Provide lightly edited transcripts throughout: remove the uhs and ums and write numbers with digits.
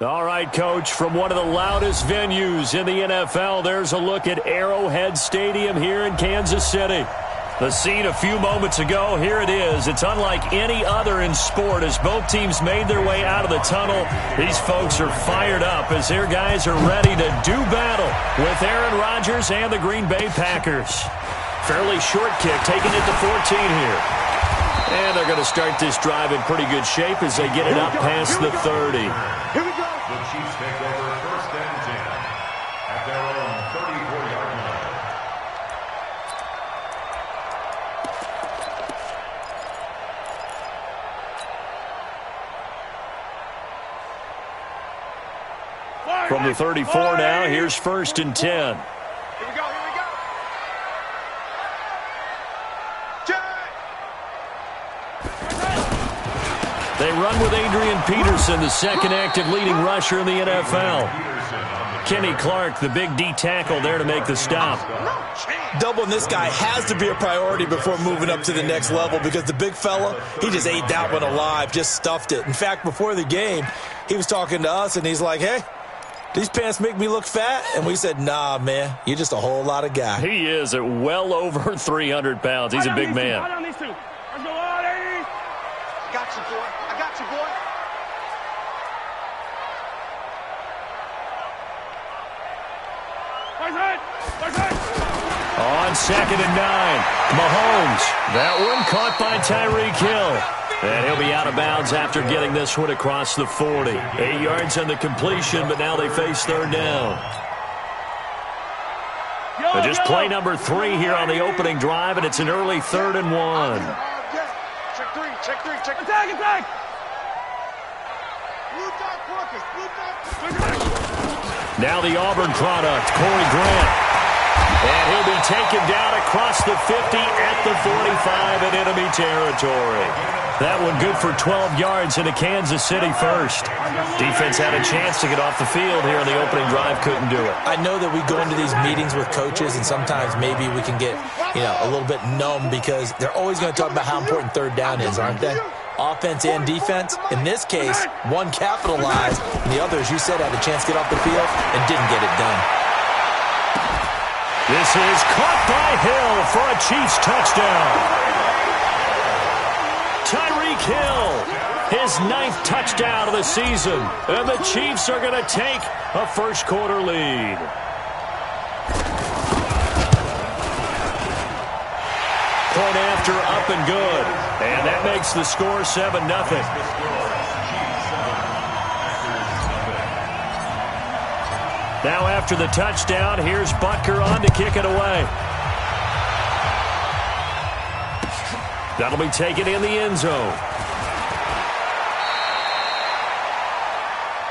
All right, Coach, from one of the loudest venues in the NFL, there's a look at Arrowhead Stadium here in Kansas City. The scene a few moments ago, here it is. It's unlike any other in sport as both teams made their way out of the tunnel. These folks are fired up as their guys are ready to do battle with Aaron Rodgers and the Green Bay Packers. Fairly short kick, taking it to 14 here. And they're going to start this drive in pretty good shape as they get it up past the 30. Here we go. The Chiefs take over first and 10 at their own 34-yard line. From the 34 now, here's first and 10. Here we go, here we go. They run with Adrian Peterson, the second active leading rusher in the NFL. Kenny Clark, the big D tackle there to make the stop. Doubling this guy has to be a priority before moving up to the next level because the big fella, he just ate that one alive, just stuffed it. In fact, before the game, he was talking to us, and he's like, hey, these pants make me look fat? And we said, nah, man, you're just a whole lot of guy. He is at well over 300 pounds. He's a big man. Let's go, ladies. I got you, boy. I got you, boy. On second and 9, Mahomes. That one caught by Tyreek Hill. And he'll be out of bounds after getting this one across the 40. 8 yards on the completion, but now they face third down. But just play number 3 here on the opening drive, and it's an early 3rd and 1. Check three, check three, check attack, attack. Blue dot Marcus, blue dot. Now the Auburn product, Corey Grant. And he'll be taken down across the 50 at the 45 in enemy territory. That one good for 12 yards into Kansas City first. Defense had a chance to get off the field here on the opening drive, couldn't do it. I know that we go into these meetings with coaches, and sometimes maybe we can get, a little bit numb because they're always going to talk about how important third down is, aren't they? Offense and defense. In this case, one capitalized, and the other, as you said, had a chance to get off the field and didn't get it done. This is caught by Hill for a Chiefs touchdown. Tyreek Hill, his 9th touchdown of the season. And the Chiefs are going to take a first-quarter lead. Point after up and good. And that makes the score 7-0. Now after the touchdown, here's Butker on to kick it away. That'll be taken in the end zone.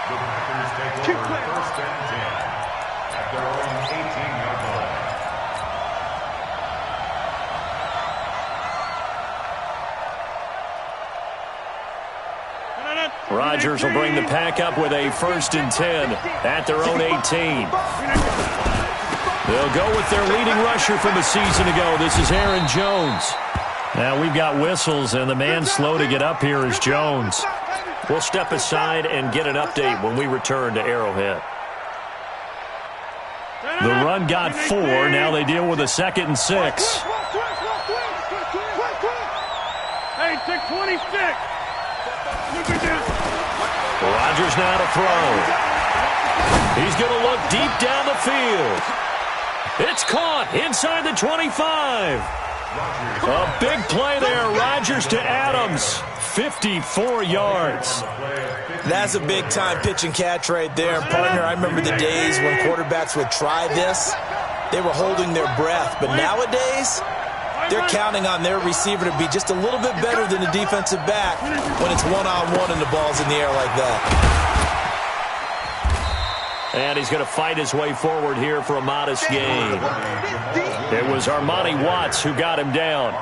The Packers take over first and 10 at their own 18-yard line. Rodgers will bring the pack up with a first and 10 at their own 18. They'll go with their leading rusher from a season ago. This is Aaron Jones. Now we've got whistles, and the man slow to get up here is Jones. We'll step aside and get an update when we return to Arrowhead. The run got 4. Now they deal with a 2nd and 6. Hey, 626. Look at this. Rodgers now to throw. He's going to look deep down the field. It's caught inside the 25. A big play there. Rodgers to Adams. 54 yards. That's a big-time pitch and catch right there. Partner, I remember the days when quarterbacks would try this. They were holding their breath. But nowadays, they're counting on their receiver to be just a little bit better than the defensive back when it's one-on-one and the ball's in the air like that. And he's going to fight his way forward here for a modest gain. It was Armani Watts who got him down.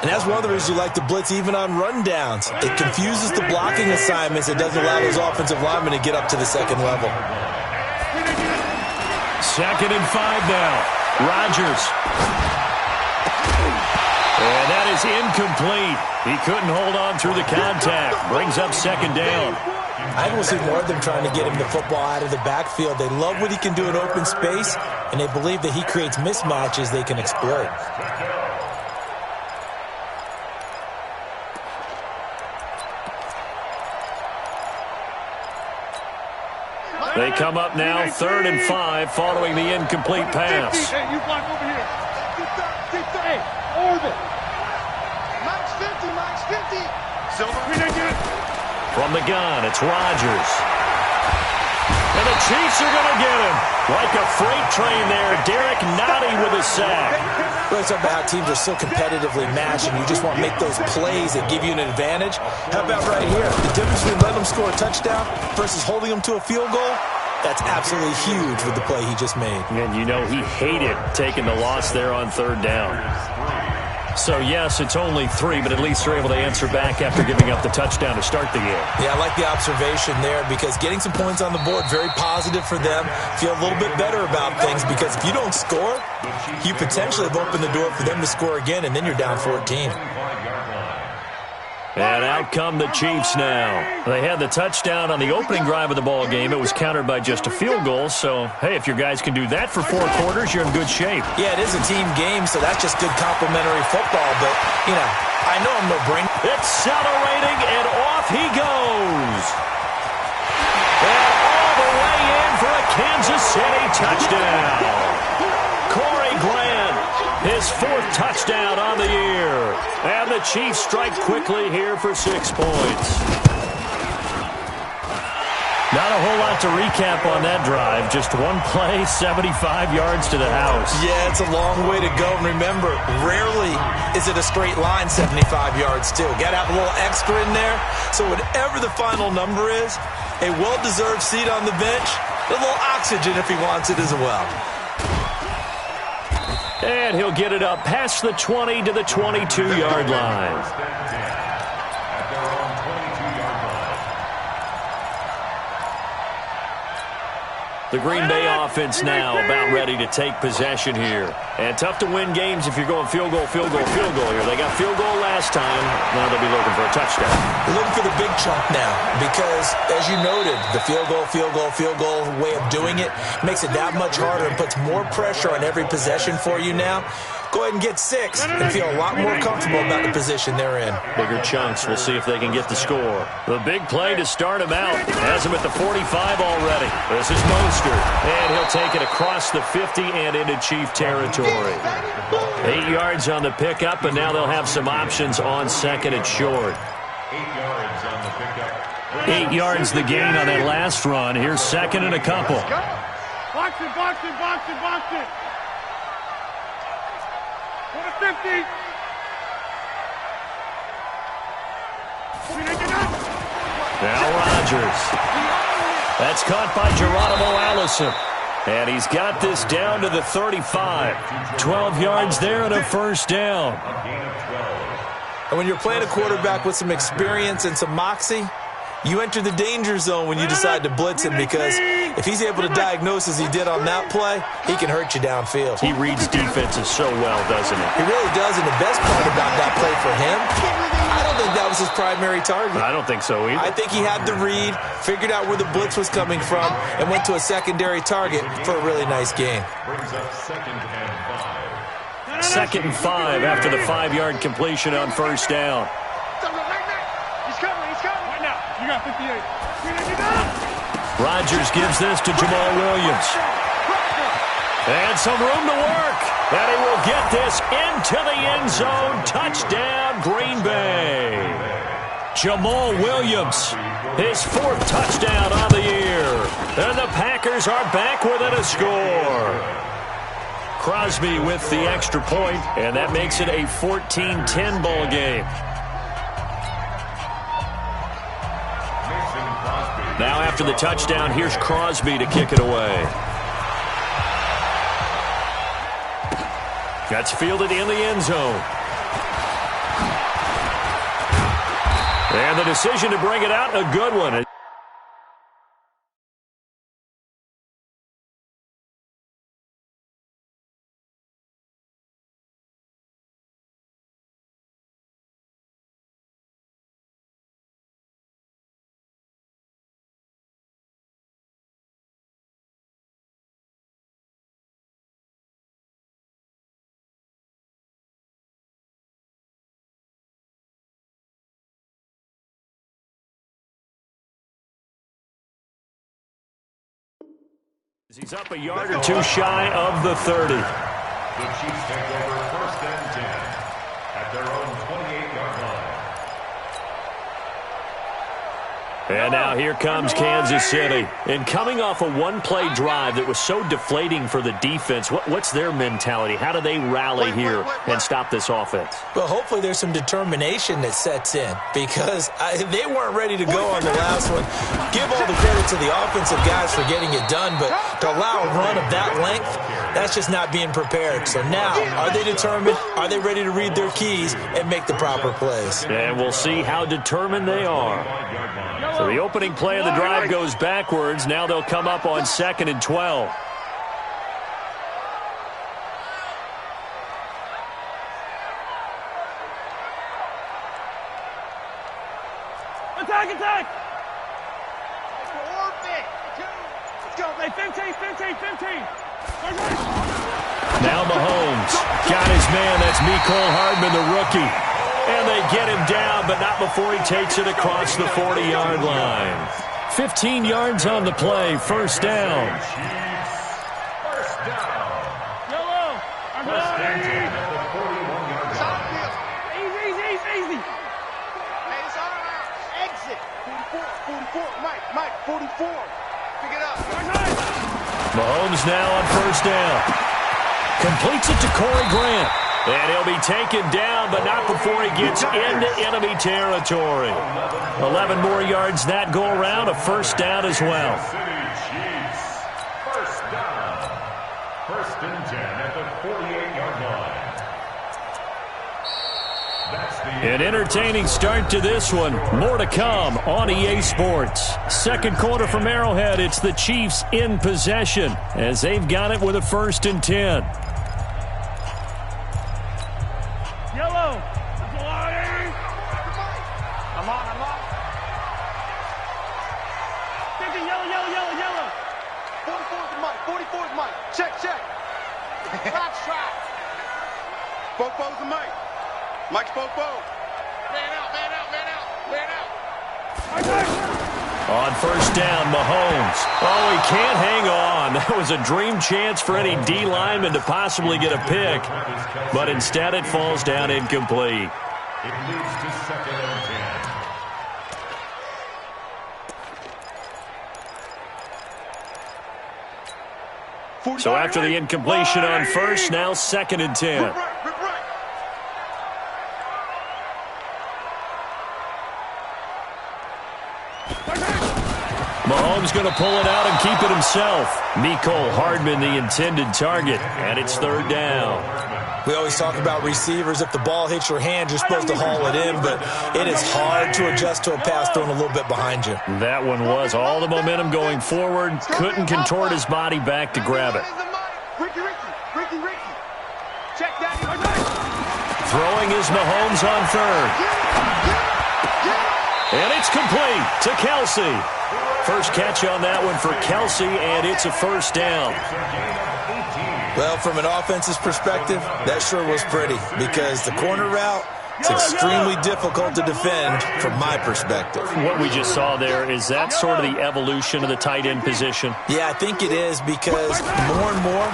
And that's one of the reasons you like to blitz even on rundowns. It confuses the blocking assignments. It doesn't allow those offensive linemen to get up to the second level. 2nd and 5 now. Rodgers. And that is incomplete. He couldn't hold on through the contact. Brings up 2nd down. I think we'll see more of them trying to get him the football out of the backfield. They love what he can do in open space, and they believe that he creates mismatches they can exploit. They come up now, 3rd and 5, following the incomplete pass. Hey, you block over here. Hey, orbit. Max 50. Silver. From the gun, it's Rodgers. And the Chiefs are going to get him. Like a freight train there, Derek Nottie with a sack. Well, it's about how teams are so competitively matched, and you just want to make those plays that give you an advantage. How about right here? The difference between letting them score a touchdown versus holding them to a field goal, that's absolutely huge with the play he just made. And you know he hated taking the loss there on 3rd down. So, yes, it's only 3, but at least they're able to answer back after giving up the touchdown to start the game. Yeah, I like the observation there because getting some points on the board, very positive for them. Feel a little bit better about things because if you don't score, you potentially have opened the door for them to score again, and then you're down 14. And out come the Chiefs now. They had the touchdown on the opening drive of the ball game. It was countered by just a field goal. So, hey, if your guys can do that for 4 quarters, you're in good shape. Yeah, it is a team game, so that's just good complementary football. But, you know, I know I'm no brain. Accelerating, and off he goes. And all the way in for a Kansas City touchdown. Corey Grant, his 4th touchdown on the year. And the Chiefs strike quickly here for 6 points. Not a whole lot to recap on that drive. Just one play, 75 yards to the house. Yeah, it's a long way to go. And remember, rarely is it a straight line 75 yards, too. Got to have a little extra in there. So whatever the final number is, a well-deserved seat on the bench, a little oxygen if he wants it as well. And he'll get it up past the 20 to the 22-yard line. The Green Bay offense now about ready to take possession here. And tough to win games if you're going field goal here. They got field goal last time. Now they'll be looking for a touchdown. They're looking for the big chunk now because, as you noted, the field goal way of doing it makes it that much harder and puts more pressure on every possession for you now. Go ahead and get 6 and feel a lot more comfortable about the position they're in. Bigger chunks. We'll see if they can get the score. The big play to start him out. Has him at the 45 already. This is Mostert. And he'll take it across the 50 and into Chief territory. 8 yards on the pickup, and now they'll have some options on 2nd and short. 8 yards on the pickup. 8 yards the gain on that last run. Here's 2nd and a couple. Box it. Go to 50. Now Rodgers. That's caught by Geronimo Allison. And he's got this down to the 35. 12 yards there and a 1st down. And when you're playing a quarterback with some experience and some moxie, you enter the danger zone when you decide to blitz him because if he's able to diagnose as he did on that play, he can hurt you downfield. He reads defenses so well, doesn't he? He really does, and the best part about that play for him, I don't think that was his primary target. I don't think so either. I think he had the read, figured out where the blitz was coming from, and went to a secondary target for a really nice gain. Brings up 2nd and 5. 2nd and 5 after the 5-yard completion on 1st down. He's coming. Right now. You got 58. Rodgers gives this to Jamal Williams. And some room to work. And he will get this into the end zone. Touchdown, Green Bay. Jamal Williams, his 4th touchdown on the year. And the Packers are back within a score. Crosby with the extra point, and that makes it a 14-10 ball game. Now after the touchdown, here's Crosby to kick it away. That's fielded in the end zone. And the decision to bring it out, a good one. He's up a yard or two shy of the 30. The Chiefs take over 1st and 10 at their own 28-yard line. And now here comes Kansas City. And coming off a one-play drive that was so deflating for the defense, what's their mentality? How do they rally here and stop this offense? Well, hopefully there's some determination that sets in because they weren't ready to go on the last one. Give all the credit to the offensive guys for getting it done, but to allow a run of that length, that's just not being prepared. So now, are they determined? Are they ready to read their keys and make the proper plays? And we'll see how determined they are. So the opening play of the drive goes backwards. Now they'll come up on 2nd and 12. Attack! Let's go, man. 15. Now Mahomes got his man. That's Mecole Hardman, the rookie. And they get him down, but not before he takes it across the 40-yard line. 15 yards on the play, 1st down. First down. Yellow. First and 10 at the 41-yard line. Easy. Hey, it's all right. Exit. 44. Mike, 44. Pick it up. Mahomes now on 1st down. Completes it to Corey Grant. And he'll be taken down, but not before he gets into enemy territory. 11 more yards that go around, a 1st down as well. City Chiefs. First down. 1st and 10 at the 48-yard line. That's the An entertaining start to this one. More to come on EA Sports. Second quarter from Arrowhead. It's the Chiefs in possession as they've got it with a 1st and 10. Yellow. I'm on. 50, yellow. 44's Mike. Check. Box try. Bofo's the Mike. Mike's Bofo. Man out. On 1st down, Mahomes. Oh, he can't hang on. That was a dream chance for any D lineman to possibly get a pick. But instead it falls down incomplete. It leads to 2nd and 10. So after the incompletion on 1st, now 2nd and 10. Rip right. Mahomes going to pull it out and keep it himself. Mecole Hardman, the intended target, and it's 3rd down. We always talk about receivers. If the ball hits your hand, you're supposed to haul it in, but it is hard to adjust to a pass thrown a little bit behind you. That one was all the momentum going forward. Couldn't contort his body back to grab it. Ricky. Check that. Throwing is Mahomes on 3rd. And it's complete to Kelsey. First catch on that one for Kelsey, and it's a 1st down. Well, from an offense's perspective, that sure was pretty because the corner route, it's extremely difficult to defend from my perspective. What we just saw there, is that sort of the evolution of the tight end position? Yeah, I think it is because more and more,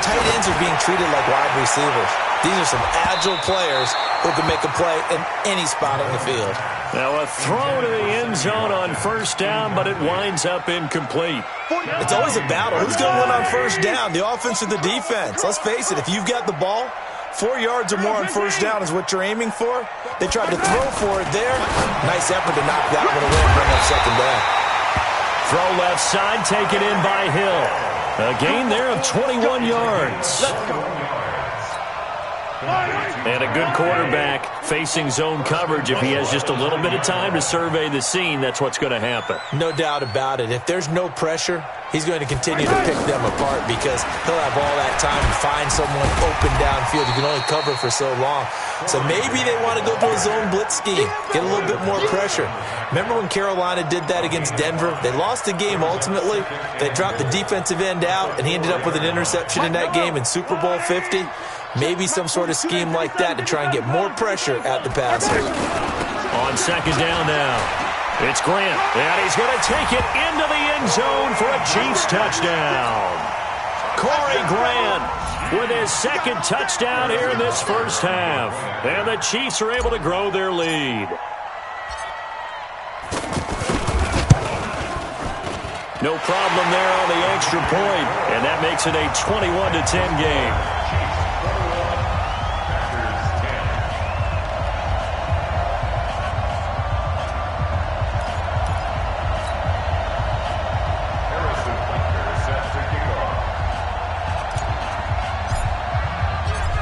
tight ends are being treated like wide receivers. These are some agile players who can make a play in any spot on the field. Now a throw to the end zone on 1st down, but it winds up incomplete. It's always a battle. Who's going to win on 1st down, the offense or the defense? Let's face it, if you've got the ball, 4 yards or more on 1st down is what you're aiming for. They tried to throw for it there. Nice effort to knock that one away and bring up 2nd down. Throw left side, taken in by Hill. A gain there of 21 yards. And a good quarterback facing zone coverage. If he has just a little bit of time to survey the scene, that's what's going to happen. No doubt about it. If there's no pressure, he's going to continue to pick them apart because he'll have all that time to find someone open downfield. You can only cover for so long. So maybe they want to go to a zone blitz scheme, get a little bit more pressure. Remember when Carolina did that against Denver? They lost the game ultimately. They dropped the defensive end out, and he ended up with an interception in that game in Super Bowl 50. Maybe some sort of scheme like that to try and get more pressure at the passer. On 2nd down now. It's Grant, and he's going to take it into the end zone for a Chiefs touchdown. Corey Grant with his second touchdown here in this first half. And the Chiefs are able to grow their lead. No problem there on the extra point, and that makes it a 21-10 game.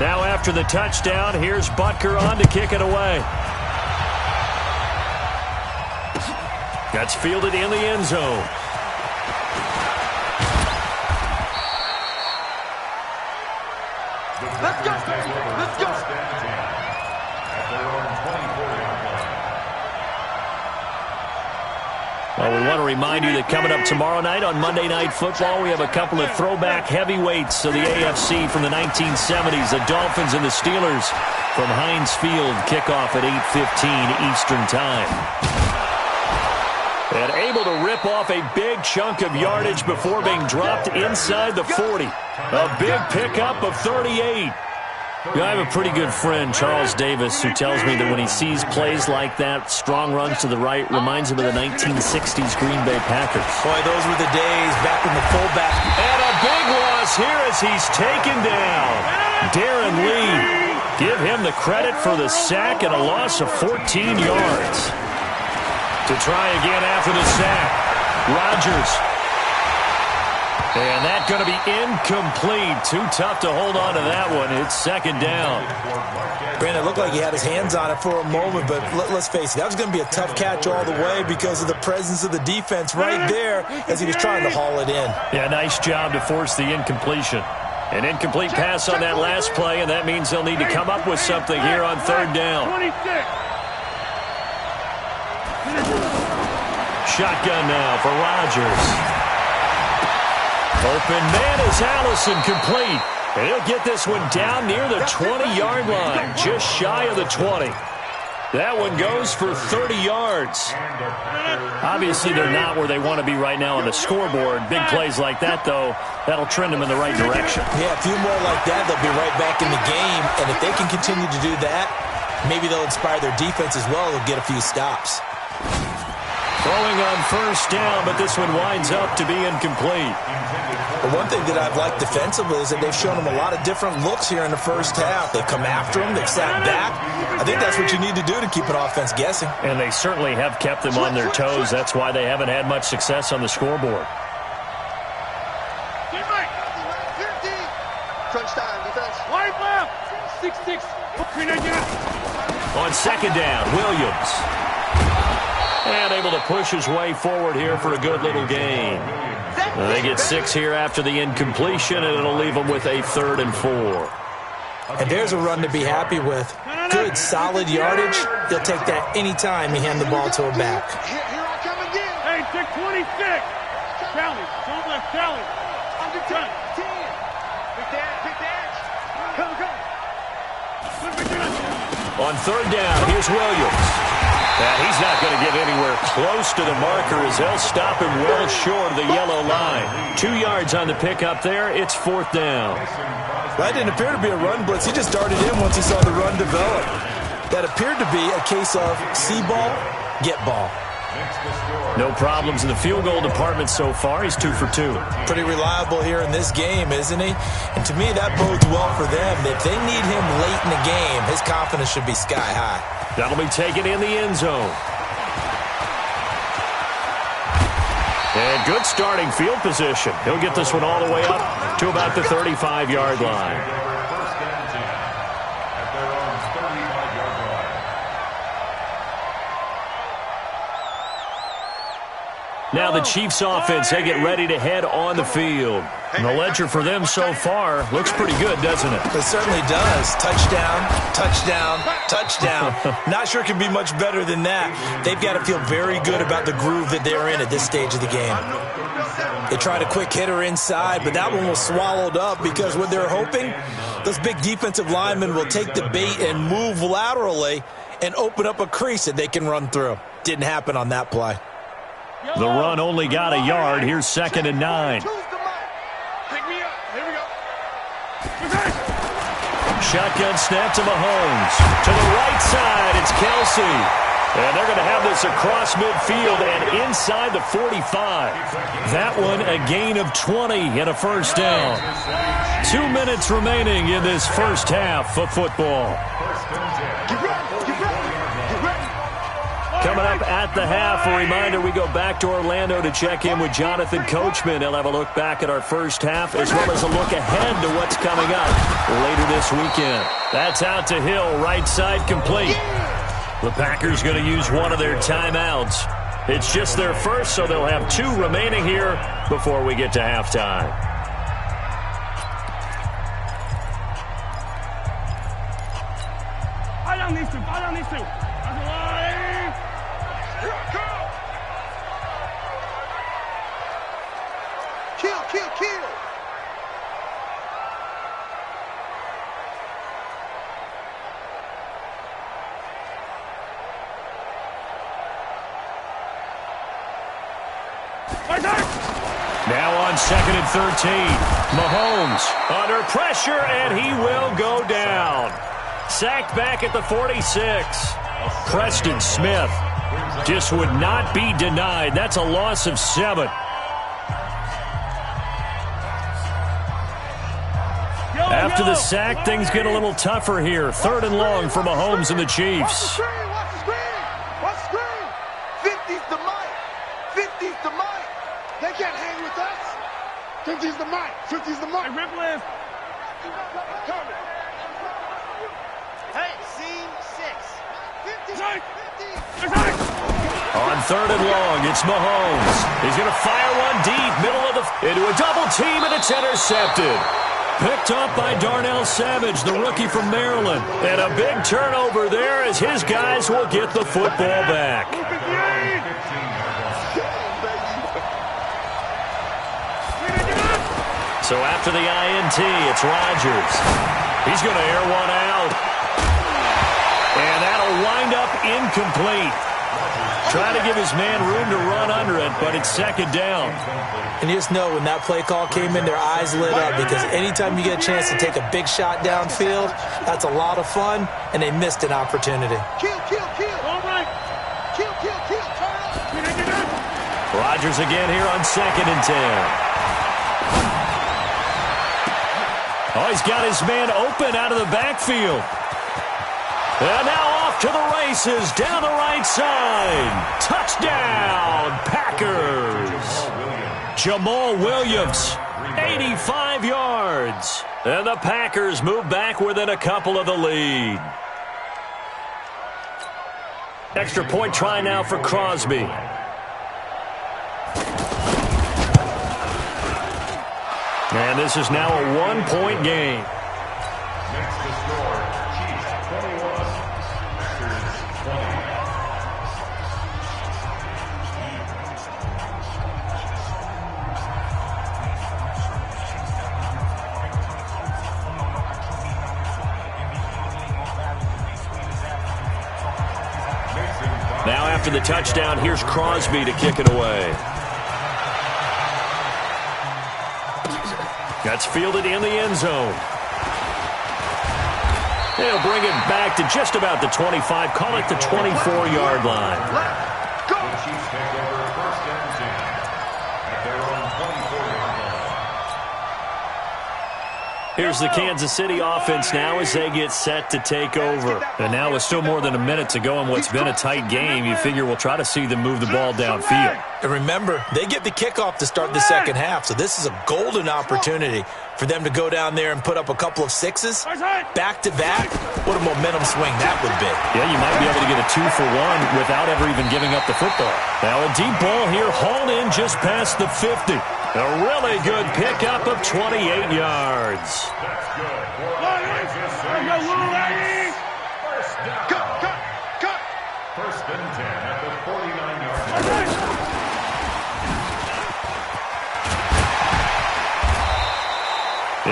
Now after the touchdown, here's Butker on to kick it away. That's fielded in the end zone. Let's go. Let's go. Well, we want to remind you that coming up tomorrow night on Monday Night Football, we have a couple of throwback heavyweights of the AFC from the 1970s, the Dolphins and the Steelers from Heinz Field, kickoff at 8:15 Eastern Time. And able to rip off a big chunk of yardage before being dropped inside the 40. A big pickup of 38. I have a pretty good friend, Charles Davis, who tells me that when he sees plays like that, strong runs to the right, reminds him of the 1960s Green Bay Packers. Boy, those were the days back when the fullback. And a big loss here as he's taken down. Darren Lee, give him the credit for the sack and a loss of 14 yards. To try again after the sack, Rodgers. And that's going to be incomplete. Too tough to hold on to that one. It's second down. Brandon, it looked like he had his hands on it for a moment, but let's face it, that was going to be a tough catch all the way because of the presence of the defense right there as he was trying to haul it in. Yeah, nice job to force the incompletion. An incomplete pass on that last play, and that means they'll need to come up with something here on third down. Shotgun now for Rodgers. Open man is Allison, complete. And he'll get this one down near the 20-yard line, just shy of the 20. That one goes for 30 yards. Obviously, they're not where they want to be right now on the scoreboard. Big plays like that, though, that'll trend them in the right direction. Yeah, a few more like that, they'll be right back in the game. And if they can continue to do that, maybe they'll inspire their defense as well. They'll get a few stops. Throwing on first down, but this one winds up to be incomplete. But one thing that I've liked defensively is that they've shown them a lot of different looks here in the first half. They've come after them. They've sat back. I think that's what you need to do to keep an offense guessing. And they certainly have kept them on their toes. That's why they haven't had much success on the scoreboard. Crunch time, defense. Wide left. 6-6. On second down, Williams. And able to push his way forward here for a good little gain. They get 6 here after the incompletion, and it'll leave them with a 3rd and 4. And there's a run to be happy with. Good, solid yardage. They'll take that anytime you hand the ball to a back. Here I come again. Hey, check 26. Charlie, don't left Charlie. Under 10. Big dash. Come. On third down, here's Williams. And he's not going to get anywhere close to the marker as they'll stop him well short of the yellow line. 2 yards on the pickup there. It's 4th down. That didn't appear to be a run blitz. He just darted in once he saw the run develop. That appeared to be a case of see ball, get ball. No problems in the field goal department so far. He's 2 for 2. Pretty reliable here in this game, isn't he? And to me, that bodes well for them. If they need him late in the game, his confidence should be sky high. That'll be taken in the end zone. And good starting field position. He'll get this one all the way up to about the 35-yard line. Now the Chiefs offense, they get ready to head on the field. And the ledger for them so far looks pretty good, doesn't it? It certainly does. Touchdown, touchdown, touchdown. Not sure it can be much better than that. They've got to feel very good about the groove that they're in at this stage of the game. They tried a quick hitter inside, but that one was swallowed up because what they're hoping, those big defensive linemen will take the bait and move laterally and open up a crease that they can run through. Didn't happen on that play. The run only got a yard. Here's 2nd and 9. Pick me up. Here we go. Shotgun snap to Mahomes. To the right side, it's Kelsey. And they're going to have this across midfield and inside the 45. That one a gain of 20 and a first down. 2 minutes remaining in this first half of football. Coming up at the half, a reminder, we go back to Orlando to check in with Jonathan Coachman. He'll have a look back at our first half as well as a look ahead to what's coming up later this weekend. That's out to Hill, right side complete. The Packers going to use one of their timeouts. It's just their first, so they'll have 2 remaining here before we get to halftime. Fire down these two. Fire down these two. That's a line. Kill, kill, kill. Now on 2nd and 13. Mahomes under pressure, and he will go down. Sacked back at the 46. Preston Smith just would not be denied. That's a loss of 7. After the sack, things get a little tougher here. 3rd and long for Mahomes and the Chiefs. Watch the screen. Watch the screen. 50's the mic. 50's the mic. They can't hang with us. 50's the mic. 50's the mic. Rip list. Hey, scene 6. 50. 50. On 3rd and long, it's Mahomes. He's going to fire one deep, middle of the... into a double team, and it's intercepted. Picked up by Darnell Savage, the rookie from Maryland. And a big turnover there as his guys will get the football back. So after the INT, it's Rodgers. He's going to air one out. And that'll wind up incomplete. Trying to give his man room to run under it, but it's 2nd down. And you just know when that play call came in, their eyes lit up because anytime you get a chance to take a big shot downfield, that's a lot of fun, and they missed an opportunity. Kill, kill, kill. All right. Kill, kill, kill. Turn up. Rodgers again here on 2nd and 10. Oh, he's got his man open out of the backfield. And now off to the races, down the right side. Touchdown, Packers. Jamal Williams, 85 yards. And the Packers move back within a couple of the lead. Extra point try now for Crosby. And this is now a 1-point game. Next to score, Chiefs 21, Packers 20. Now after the touchdown, here's Crosby to kick it away. That's fielded in the end zone. They'll bring it back to just about the 25. Call it the 24-yard line. The Chiefs take over 1st and 10 at their own 24-yard line. Here's the Kansas City offense now as they get set to take over. And now with still more than a minute to go in what's been a tight game, you figure we'll try to see them move the ball downfield. And remember, they get the kickoff to start the second half, so this is a golden opportunity for them to go down there and put up a couple of sixes back-to-back. What a momentum swing that would be. Yeah, you might be able to get a 2-for-1 without ever even giving up the football. Now a deep ball here, hauled in just past the 50. A really good pickup of 28 yards. That's good for Kansas City Chiefs. First down. Cut. 1st and 10 at the 49-yard line.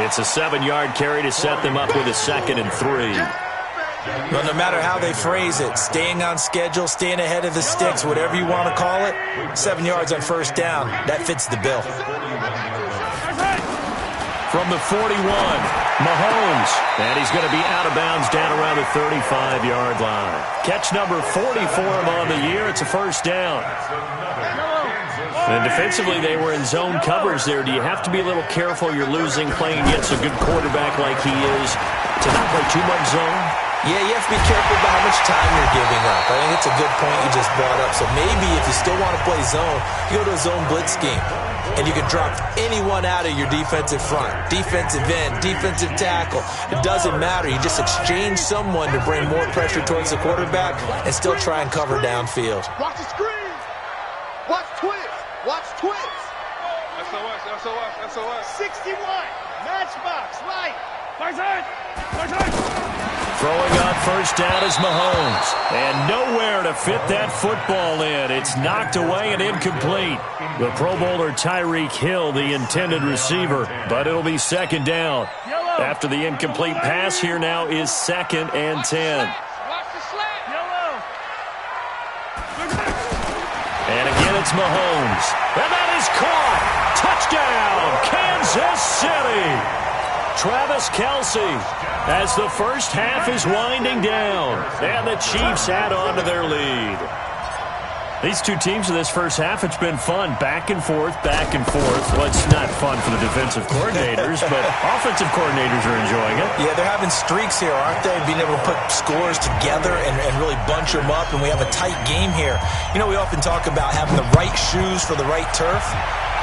It's a 7-yard carry to set them up with a 2nd and 3. Well, no matter how they phrase it, staying on schedule, staying ahead of the sticks, whatever you want to call it, 7 yards on first down, that fits the bill. From the 41, Mahomes. And he's going to be out of bounds down around the 35-yard line. Catch number 40 for him on the year. It's a first down. And defensively, they were in zone coverage there. Do you have to be a little careful you're losing playing against a good quarterback like he is to not play too much zone? Yeah, you have to be careful about how much time you're giving up. I think it's a good point you just brought up. So maybe if you still want to play zone, you go to a zone blitz scheme. And you can drop anyone out of your defensive front. Defensive end, defensive tackle. It doesn't matter. You just exchange someone to bring more pressure towards the quarterback and still try and cover downfield. Watch the screen. Watch twist. Watch twist. SOS, SOS, SOS. 61. Matchbox. Light. Throwing on first down is Mahomes. And nowhere to fit that football in. It's knocked away and incomplete. The Pro Bowler Tyreek Hill, the intended receiver. But it'll be second down. After the incomplete pass, here now is 2nd and 10. And again, it's Mahomes. And that is caught. Touchdown, Kansas City. Travis Kelce, as the first half is winding down, and the Chiefs add on to their lead. These two teams in this first half, it's been fun. Back and forth, back and forth. Well, it's not fun for the defensive coordinators, but offensive coordinators are enjoying it. Yeah, they're having streaks here, aren't they? Being able to put scores together and really bunch them up, and we have a tight game here. You know, we often talk about having the right shoes for the right turf.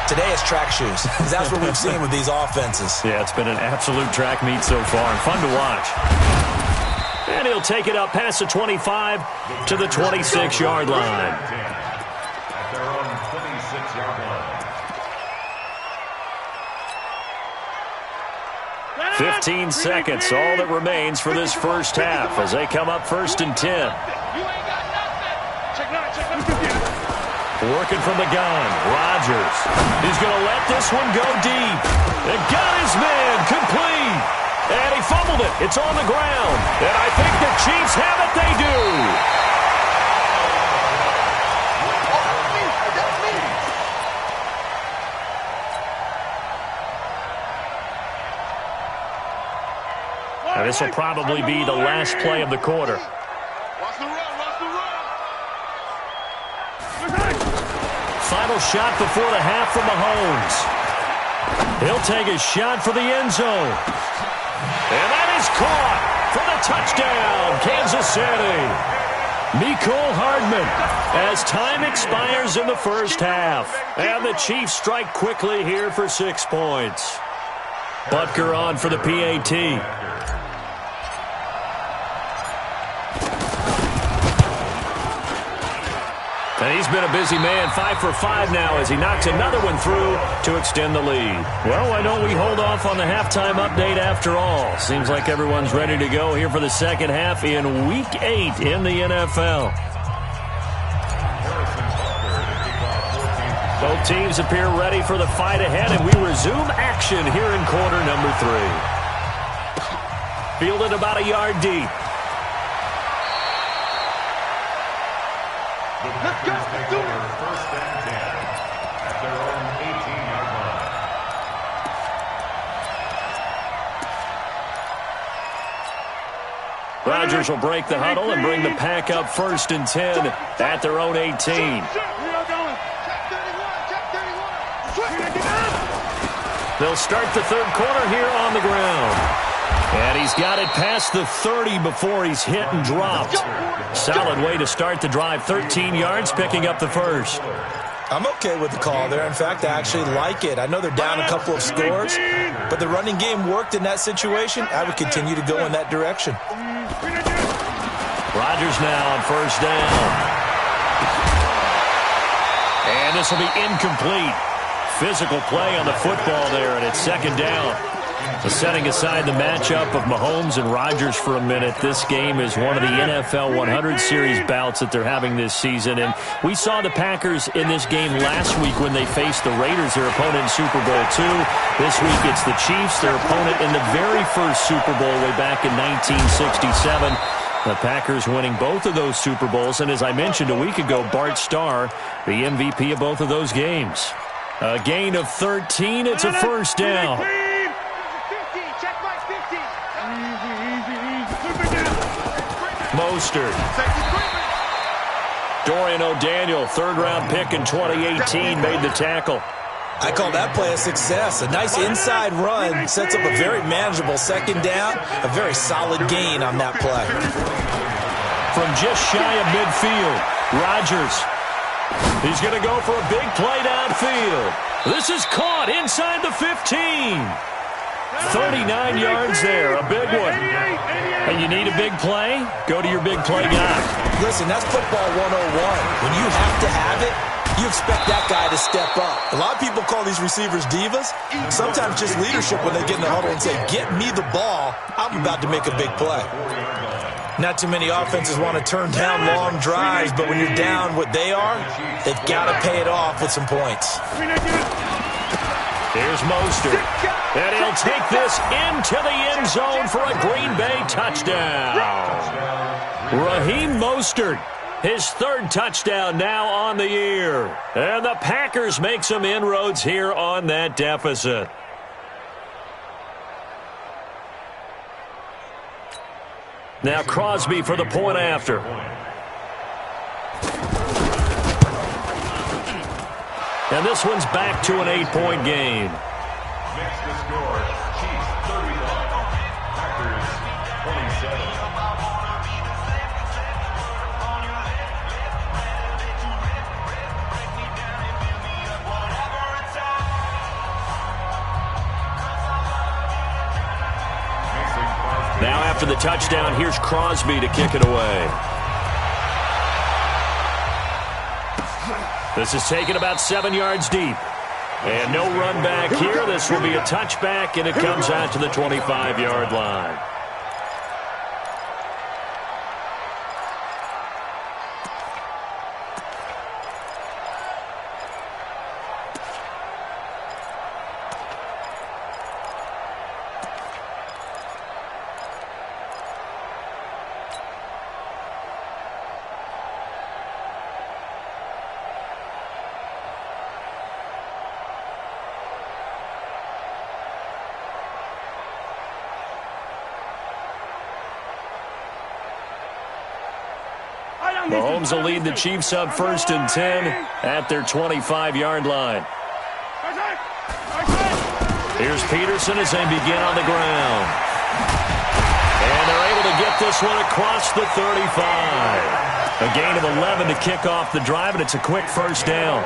Today it's track shoes, because that's what we've seen with these offenses. Yeah, it's been an absolute track meet so far, and fun to watch. And he'll take it up past the 25 to the 26-yard line. At their own 26-yard line. 15 seconds, all that remains for this first half as they come up 1st and 10. Working from the gun, Rodgers. He's going to let this one go deep. And got his man complete. And he fumbled it. It's on the ground. And I think the Chiefs have it. They do. Now, this will probably be the last play of the quarter. Final shot before the half from Mahomes. He'll take a shot for the end zone. And that is caught for the touchdown, Kansas City. Mecole Hardman as time expires in the first half. And the Chiefs strike quickly here for 6 points. Butker on for the PAT. And he's been a busy man, 5 for 5 now as he knocks another one through to extend the lead. Well, why don't we hold off on the halftime update after all? Seems like everyone's ready to go here for the second half in Week 8 in the NFL. Both teams appear ready for the fight ahead, and we resume action here in quarter number 3. Fielded about a yard deep. Let's go. Take over 1st and 10 at their own 18-yard line. Rodgers will break the huddle and bring the pack up 1st and 10 at their own 18. They'll start the third quarter here on the ground. And he's got it past the 30 before he's hit and dropped. Solid way to start the drive. 13 yards, picking up the first. I'm okay with the call there. In fact, I actually like it. I know they're down a couple of scores, but the running game worked in that situation. I would continue to go in that direction. Rodgers now on first down. And this will be incomplete. Physical play on the football there, and it's second down. Setting aside the matchup of Mahomes and Rodgers for a minute, this game is one of the NFL 100 Series bouts that they're having this season. And we saw the Packers in this game last week when they faced the Raiders, their opponent in Super Bowl II. This week it's the Chiefs, their opponent in the very first Super Bowl way back in 1967. The Packers winning both of those Super Bowls, and as I mentioned a week ago, Bart Starr, the MVP of both of those games. A gain of 13, it's a first down. 50, check my 50. Mostert. Dorian O'Daniel, third-round pick in 2018, made the tackle. I call that play a success. A nice inside run sets up a very manageable second down. A very solid gain on that play. From just shy of midfield, Rodgers. He's going to go for a big play downfield. This is caught inside the 15. 39 yards there, a big one. And you need a big play? Go to your big play guy. Listen, that's football 101. When you have to have it, you expect that guy to step up. A lot of people call these receivers divas. Sometimes just leadership when they get in the huddle and say, get me the ball. I'm about to make a big play. Not too many offenses want to turn down long drives, but when you're down what they are, they've got to pay it off with some points. Here's Mostert. And he'll take this into the end zone for a Green Bay touchdown. Raheem Mostert. His third touchdown now on the year. And the Packers make some inroads here on that deficit. Now Crosby for the point after. And this one's back to an 8-point game. Makes the score. Chiefs 31. Packers 27. Now after the touchdown, here's Crosby to kick it away. This is taken about 7 yards deep. And no run back here. This will be a touchback, and it comes out to the 25-yard line. Mahomes will lead the Chiefs up 1st and 10 at their 25-yard line. Here's Peterson as they begin on the ground. And they're able to get this one across the 35. A gain of 11 to kick off the drive, and it's a quick first down.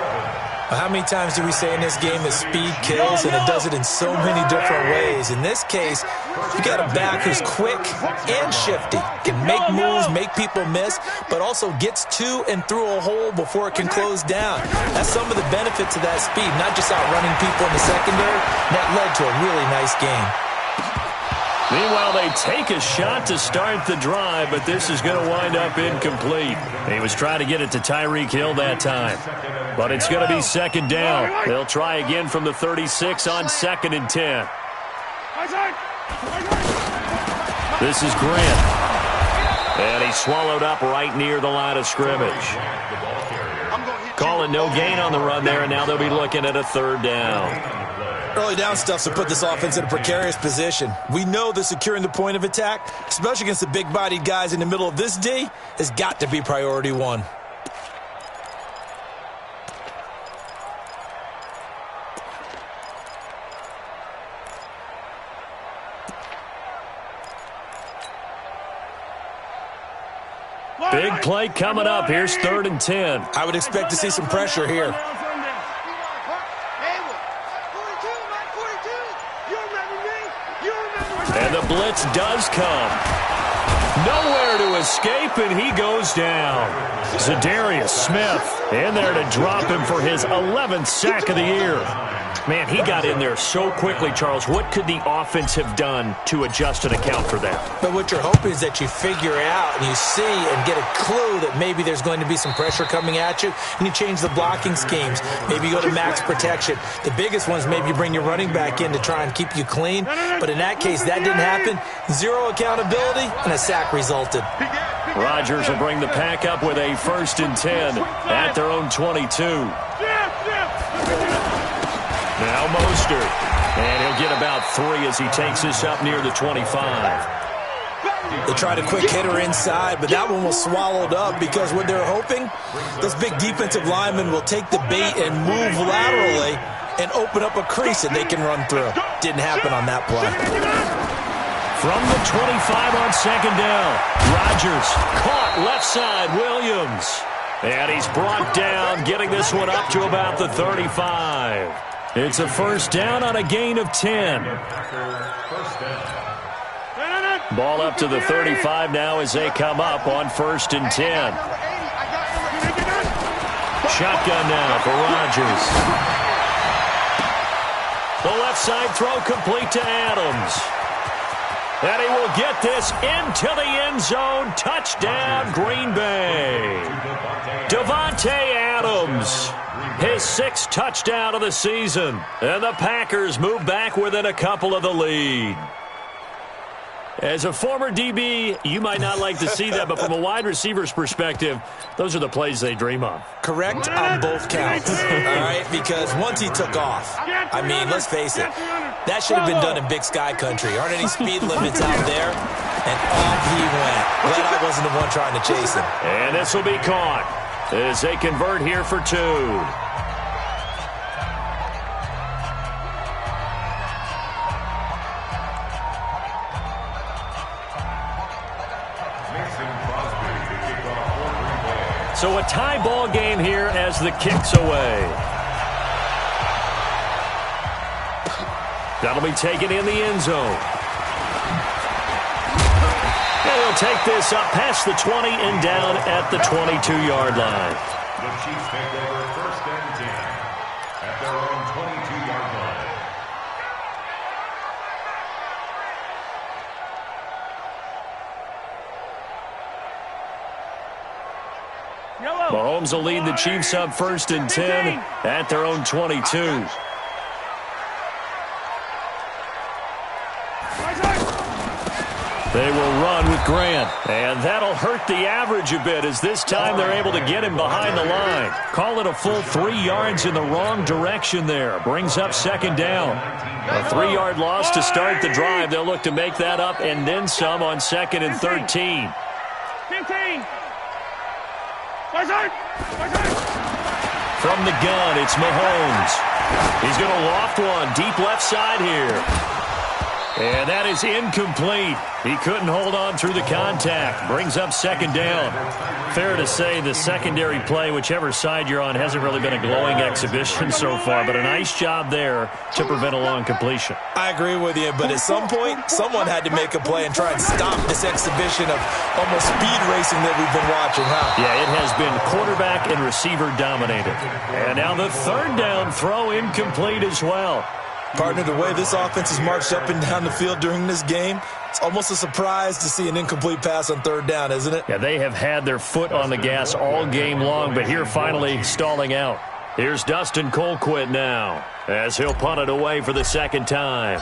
How many times do we say in this game that speed kills, and it does it in so many different ways? In this case, you got a back who's quick and shifty, can make moves, make people miss, but also gets to and through a hole before it can close down. That's some of the benefits of that speed, not just outrunning people in the secondary. That led to a really nice game. Meanwhile, they take a shot to start the drive, but this is going to wind up incomplete. He was trying to get it to Tyreek Hill that time. But it's going to be second down. They'll try again from the 36 on 2nd and 10. This is Grant. And he's swallowed up right near the line of scrimmage. Calling no gain on the run there, and now they'll be looking at a 3rd down. Early down stuff to put this offense in a precarious position. We know that securing the point of attack, especially against the big-bodied guys in the middle of this D, has got to be priority one. Big play coming up. Here's 3rd and 10. I would expect to see some pressure here. And the blitz does come. Nowhere to escape, and he goes down. Zadarius Smith in there to drop him for his 11th sack of the year. Man, he got in there so quickly, Charles. What could the offense have done to adjust and account for that? But what you're hoping is that you figure out and you see and get a clue that maybe there's going to be some pressure coming at you, and you change the blocking schemes. Maybe you go to max protection. The biggest ones, maybe you bring your running back in to try and keep you clean. But in that case, that didn't happen. Zero accountability, and a sack resulted. Rodgers will bring the pack up with a 1st and 10 at their own 22. Now Mostert. And he'll get about 3 as he takes this up near the 25. They tried a quick hitter inside, but that one was swallowed up because what they're hoping, this big defensive lineman will take the bait and move laterally and open up a crease that they can run through. Didn't happen on that play. From the 25 on 2nd down, Rodgers caught left side, Williams. And he's brought down, getting this one up to about the 35. It's a 1st down on a gain of 10. Ball up to the 35 now as they come up on 1st and 10. Shotgun now for Rodgers. The left side throw complete to Adams. And he will get this into the end zone. Touchdown, Green Bay. Davante Adams, his 6th touchdown of the season. And the Packers move back within a couple of the lead. As a former DB, you might not like to see that, but from a wide receiver's perspective, those are the plays they dream of. Correct on both counts, all right? Because once he took off, I mean, let's face it, that should have been done in Big Sky country. Aren't any speed limits out there? And off he went. Glad I wasn't the one trying to chase him. And this will be caught as they convert here for 2. So a tie ball game here as the kick's away. That'll be taken in the end zone. And he'll take this up past the 20 and down at the 22-yard line. The Chiefs take over 1st and 10 at their own 22-yard line. Mahomes will lead the Chiefs up 1st and 10 at their own 22. They will run with Grant, and that'll hurt the average a bit as this time they're able to get him behind the line. Call it a full 3 yards in the wrong direction there. Brings up 2nd down. A 3-yard loss to start the drive. They'll look to make that up and then some on 2nd and 13. 15. From the gun, it's Mahomes. He's going to loft one deep left side here. And that is incomplete. He couldn't hold on through the contact. Brings up 2nd down. Fair to say the secondary play, whichever side you're on, hasn't really been a glowing exhibition so far, but a nice job there to prevent a long completion. I agree with you, but at some point, someone had to make a play and try and stop this exhibition of almost speed racing that we've been watching, huh? Yeah, it has been quarterback and receiver dominated. And now the 3rd down throw incomplete as well. Partner, the way this offense has marched up and down the field during this game, it's almost a surprise to see an incomplete pass on 3rd down, isn't it? Yeah, they have had their foot on the gas all game long, but here finally stalling out. Here's Dustin Colquitt now as he'll punt it away for the 2nd time.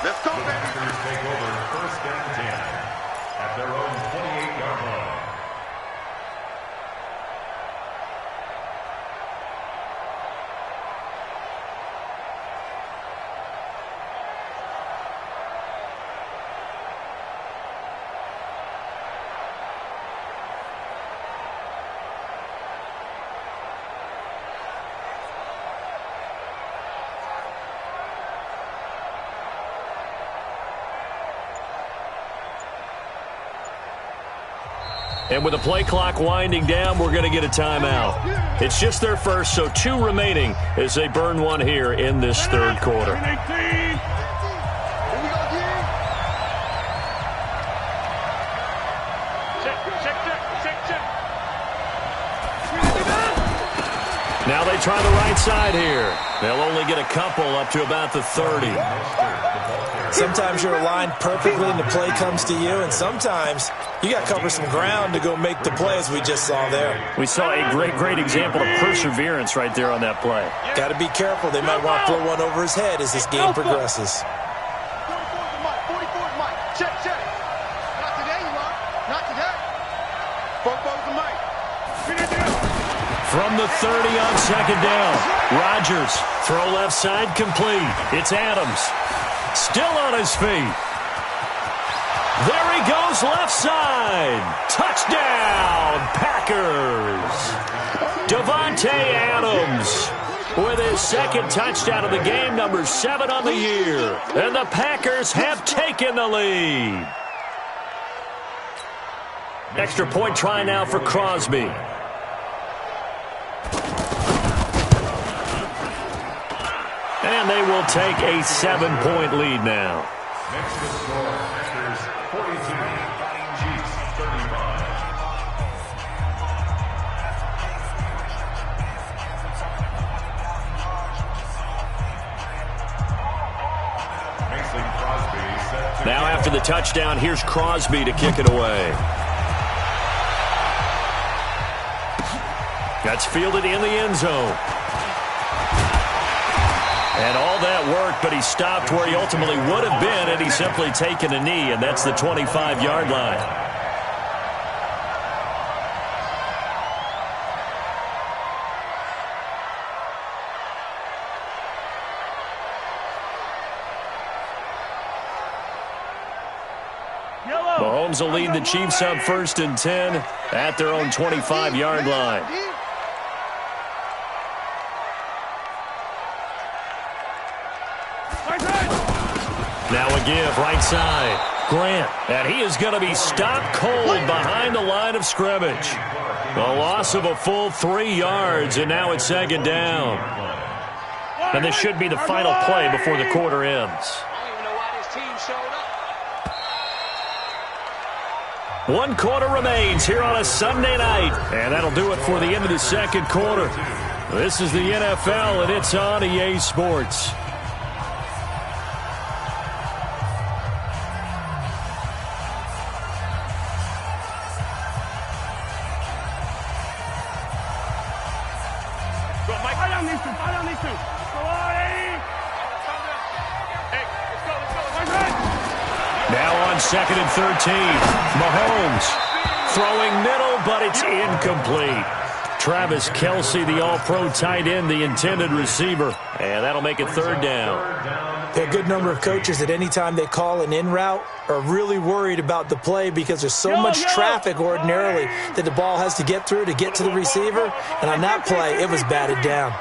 Let's go, baby. Packers take over 1st and 10 at their own 28-yard line. And with the play clock winding down, we're going to get a timeout. It's just their first, so 2 remaining as they burn one here in this 3rd quarter. Now they try the right side here. They'll only get a couple up to about the 30. Sometimes you're aligned perfectly and the play comes to you, and sometimes you got to cover some ground to go make the play, as we just saw there. We saw a great example of perseverance right there on that play. Got to be careful. They might want to throw one over his head as this game progresses. 44's Mike. 44's Mike. Check. Not today, you are. Not today. 44's Mike. From the 30 on second down. Rodgers, throw left side complete. It's Adams. Still on his feet. There he goes left side. Touchdown, Packers. Davante Adams with his second touchdown of the game, number 7 on the year. And the Packers have taken the lead. Extra point try now for Crosby. And they will take a 7-point lead now. Next to score, Packers 42, Chiefs 35. Mason Crosby set to Now after the touchdown, here's Crosby to kick it away. That's fielded in the end zone. And all that work, but he stopped where he ultimately would have been had he simply taken a knee, and that's the 25-yard line. Mahomes will lead the Chiefs up 1st and 10 at their own 25-yard line. Now a give, right side. Grant, and he is going to be stopped cold behind the line of scrimmage. A loss of a full 3 yards, and now it's second down. And this should be the final play before the quarter ends. I don't even know why this team showed up. 1 quarter remains here on a Sunday night, and that'll do it for the end of the second quarter. This is the NFL, and it's on EA Sports. Now on 2nd and 13, Mahomes throwing middle, but it's incomplete. Travis Kelce, the all-pro tight end, the intended receiver, and that'll make it 3rd down. A good number of coaches at any time they call an in route are really worried about the play because there's so much traffic ordinarily that the ball has to get through to get to the receiver, and on that play, it was batted down.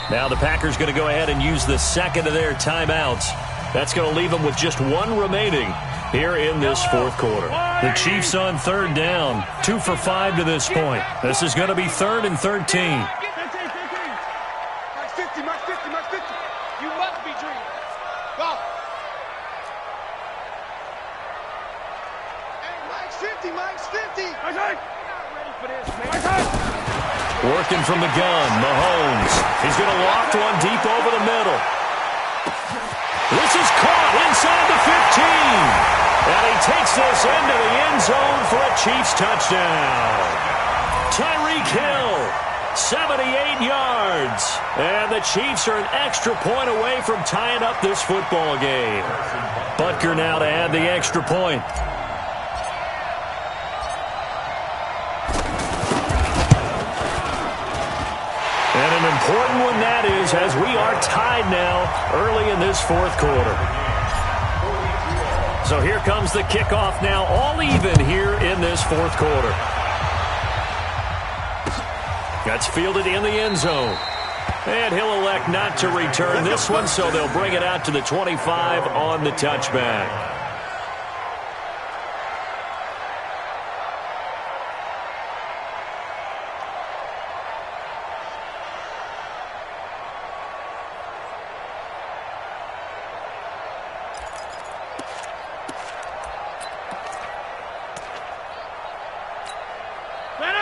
Now the Packers going to go ahead and use the second of their timeouts. That's going to leave them with just 1 remaining here in this 4th quarter. The Chiefs on 3rd down, 2 for 5 to this point. This is going to be 3rd and 13. Max 50, Max 50, Max 50. You must be dreaming. Go. Hey, Max 50, Max 50. I'm not ready for this, man. Working from the gun, Mahomes. He's going to loft one deep over the middle. This is caught inside the 15. And he takes this into the end zone for a Chiefs touchdown. Tyreek Hill, 78 yards. And the Chiefs are an extra point away from tying up this football game. Butker now to add the extra point. And an important one that is, as we are tied now early in this 4th quarter. So here comes the kickoff now, all even here in this 4th quarter. That's fielded in the end zone. And he'll elect not to return this one, so they'll bring it out to the 25 on the touchback.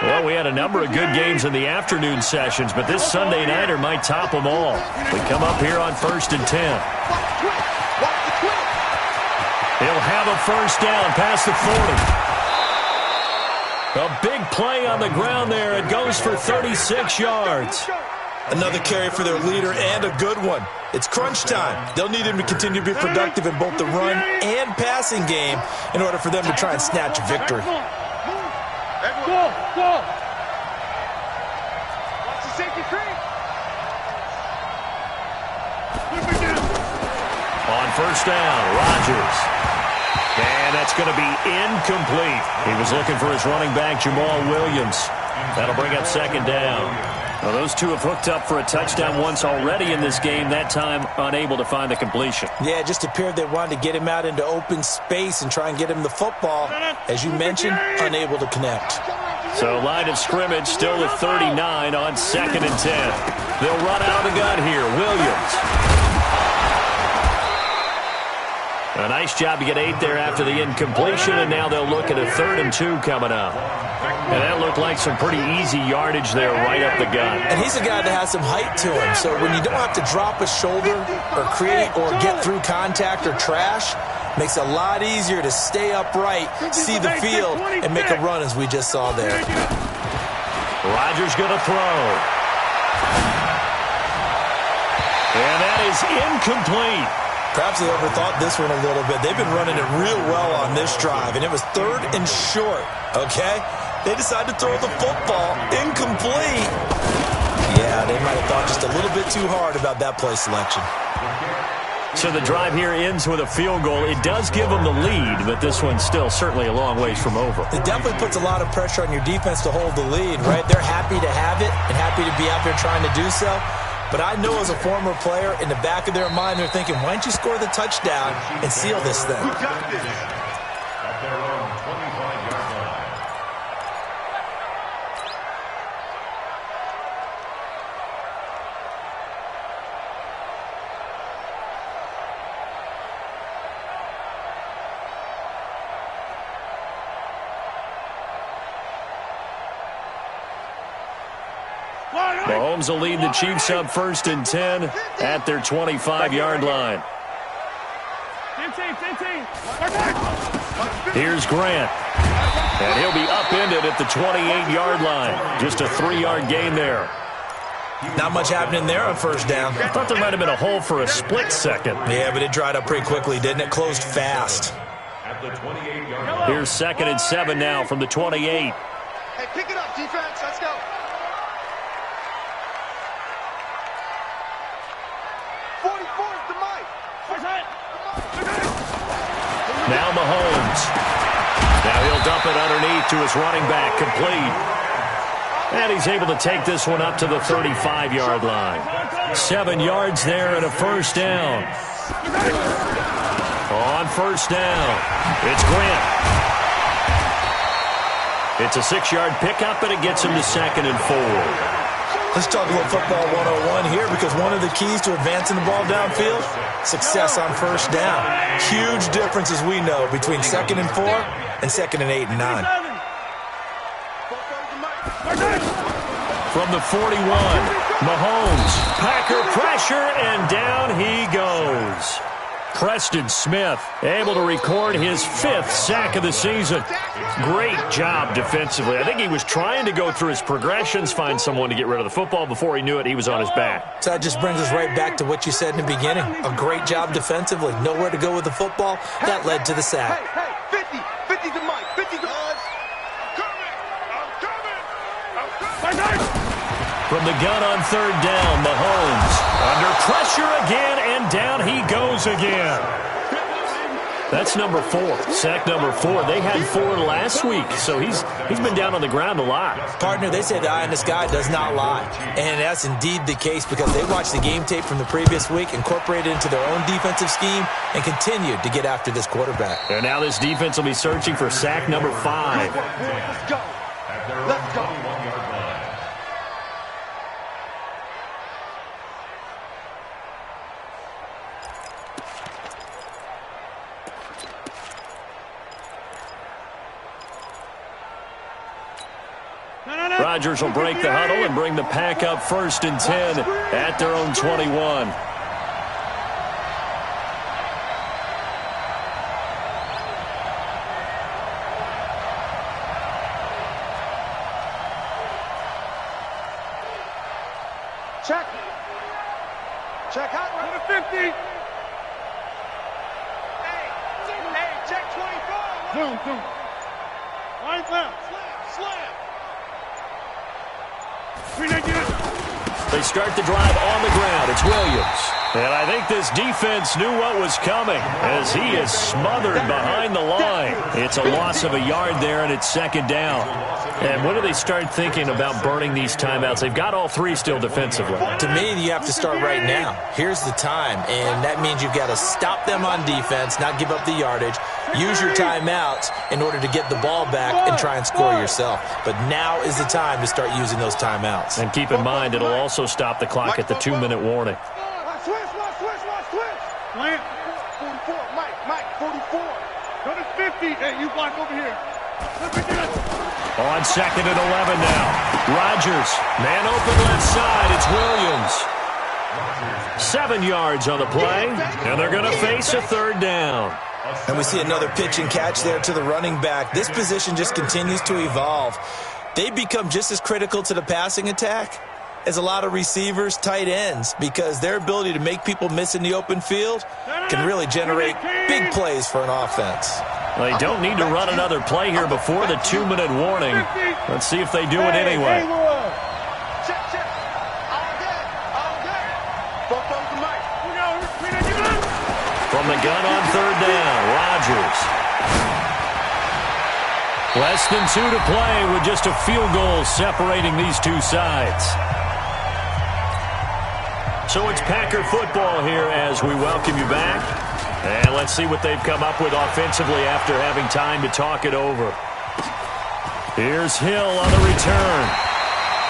Well, we had a number of good games in the afternoon sessions, but this Sunday nighter might top them all. We come up here on 1st and 10. have a first down past the 40. A big play on the ground there. It goes for 36 yards. Another carry for their leader and a good one. It's crunch time. They'll need him to continue to be productive in both the run and passing game in order for them to try and snatch a victory. Go. Watch the safety screen. On first down, Rodgers. And that's going to be incomplete. He was looking for his running back, Jamal Williams. That'll bring up second down. Well, those two have hooked up for a touchdown once already in this game, that time unable to find the completion. Yeah, it just appeared they wanted to get him out into open space and try and get him the football. As you mentioned, unable to connect. So line of scrimmage still at 39 on 2nd and 10. They'll run out of the gun here. Williams. A nice job to get 8 there after the incompletion, and now they'll look at a 3rd and 2 coming up. And that looked like some pretty easy yardage there right up the gut. And he's a guy that has some height to him, so when you don't have to drop a shoulder or create or get through contact or trash, makes it a lot easier to stay upright, see the field, and make a run as we just saw there. Rodgers going to throw. And that is incomplete. Perhaps they overthought this one a little bit. They've been running it real well on this drive, and it was 3rd and short, okay? They decided to throw the football incomplete. Yeah, they might have thought just a little bit too hard about that play selection. So the drive here ends with a field goal. It does give them the lead, but this one's still certainly a long ways from over. It definitely puts a lot of pressure on your defense to hold the lead, right? They're happy to have it and happy to be out there trying to do so. But I know as a former player, in the back of their mind, they're thinking, why don't you score the touchdown and seal this thing? At their own 25-yard line. Mahomes will lead the Chiefs up 1st and 10 at their 25-yard line. Here's Grant. And he'll be upended at the 28-yard line. Just a 3-yard gain there. Not much happening there on first down. I thought there might have been a hole for a split second. Yeah, but it dried up pretty quickly, didn't it? Closed fast. At the 28-yard line. Here's 2nd and 7 now from the 28. Hey, pick it up, defense. Let's go. Now Mahomes. Now he'll dump it underneath to his running back, complete. And he's able to take this one up to the 35-yard line. 7 yards there and a first down. On first down, it's Grant. It's a 6-yard pickup, and it gets him to 2nd and 4. Let's talk a little football 101 here, because one of the keys to advancing the ball downfield, success on first down. Huge difference, as we know, between 2nd and 4 and 2nd and 8 and 9. From the 41, Mahomes, Packer pressure, and down he goes. Preston Smith able to record his 5th sack of the season. Great job defensively. I think he was trying to go through his progressions, find someone to get rid of the football. Before he knew it, he was on his back. So that just brings us right back to what you said in the beginning. A great job defensively. Nowhere to go with the football. That led to the sack. Hey, 50 to Mike, 50 to us. I'm coming. From the gun on 3rd down, Mahomes under pressure again, and down he goes again. That's number 4, sack number 4. They had 4 last week, so he's been down on the ground a lot. Partner, they say the eye in the sky does not lie, and that's indeed the case, because they watched the game tape from the previous week, incorporated it into their own defensive scheme, and continued to get after this quarterback. And now this defense will be searching for sack number 5. Let's go. Let's go. Rodgers will break the huddle and bring the pack up 1st and 10 at their own 21. Check. Check out. Go to 50. Hey, check 24. Zoom. Right left. Slam. 399. They start the drive on the ground. It's Williams. And I think this defense knew what was coming as he is smothered behind the line. It's a loss of a yard there, and it's second down. And when do they start thinking about burning these timeouts? They've got all three still defensively. To me, you have to start right now. Here's the time, and that means you've got to stop them on defense, not give up the yardage, use your timeouts in order to get the ball back and try and score yourself. But now is the time to start using those timeouts. And keep in mind, it'll also stop the clock at the 2-minute warning. Switch. Slant. 44. Mike, 44. Go to 50. Hey, you block over here. On second and 11 now. Rodgers, man open left side. It's Williams. 7 yards on the play, and they're going to face a third down. And we see another pitch and catch there to the running back. This position just continues to evolve. They become just as critical to the passing attack as a lot of receivers, tight ends, because their ability to make people miss in the open field can really generate big plays for an offense. They don't need to run another play here before the 2-minute warning. Let's see if they do it anyway. Check. All day. Both the mic. From the gun on third down, Rodgers. Less than 2 to play with just a field goal separating these two sides. So it's Packer football here as we welcome you back. And let's see what they've come up with offensively after having time to talk it over. Here's Hill on the return.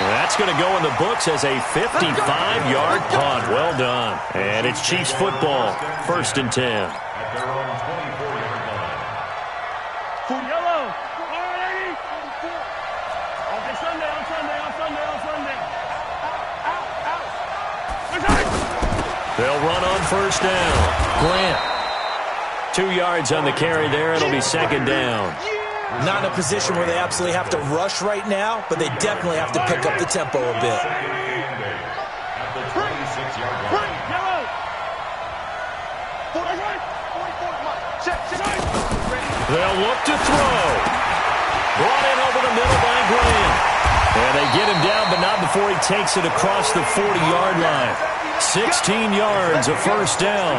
That's going to go in the books as a 55-yard punt. Well done. And it's Chiefs football, 1st and 10. At their own 24-yard line. Yellow. All right, 84. Okay, Sunday. They'll run on first down. Grant. 2 yards on the carry there. It'll be second down. Not in a position where they absolutely have to rush right now, but they definitely have to pick up the tempo a bit. At the 26-yard line. Yellow. 44. Check. They'll look to throw. Brought in over the middle by Grant. And they get him down, but not before he takes it across the 40-yard line. 16 yards, a first down.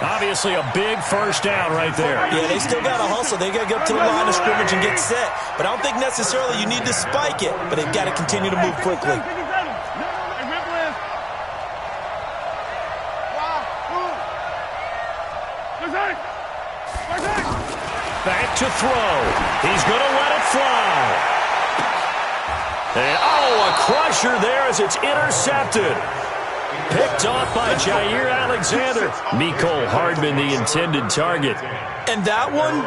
Obviously a big first down right there. Yeah, they still got to hustle. They got to get up to the line of scrimmage and get set. But I don't think necessarily you need to spike it, but they've got to continue to move quickly. Back to throw. He's going to let it fly. And, a crusher there as it's intercepted. Picked off by Jair Alexander. Mecole Hardman, the intended target. And that one,